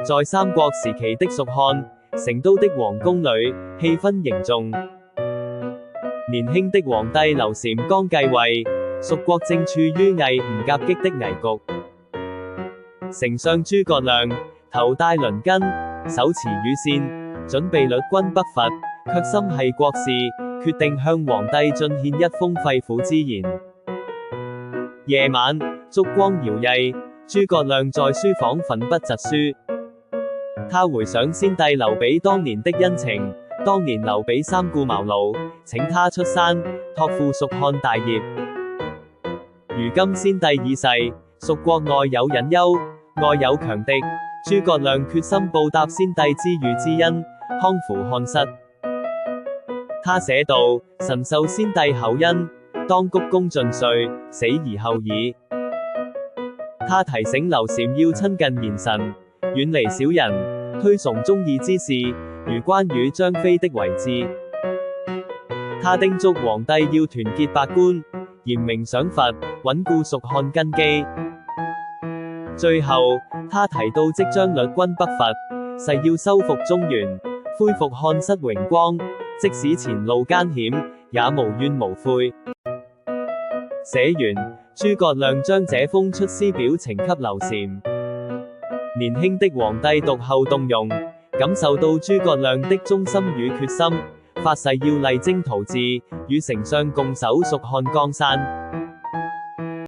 在三國時期的蜀漢，成都的皇宮裏，氣氛凝重。年輕的皇帝劉禪剛繼位，蜀國正處於魏吳夾擊的危局。丞相諸葛亮頭戴鱗巾，手持羽扇，準備率軍北伐，卻心繫國事，決定向皇帝進獻一封肺腑之言。夜晚，燭光搖曳，諸葛亮在書房奮筆疾書。他回想先帝劉備當年的恩情，當年劉備三顧茅廬，請他出山，託付蜀漢大業。如今先帝已逝，蜀國內有隱憂，外有強敵，諸葛亮決心報答先帝知遇之恩，匡扶漢室。他寫道：臣受先帝厚恩，當鞠躬盡瘁，死而後已。他提醒劉禪要親近賢臣，遠離小人，推崇忠義之士，如關羽、張飛的遺志。他叮囑皇帝要團結百官，嚴明賞罰，穩固蜀漢根基。最後，他提到即將率軍北伐，誓要收復中原，恢復漢室榮光，即使前路艱險，也無怨無悔。寫完，諸葛亮將這封出師表呈給劉禪。年輕的皇帝讀後動容，感受到諸葛亮的忠心與決心，發誓要勵精圖治，與丞相共守蜀漢江山。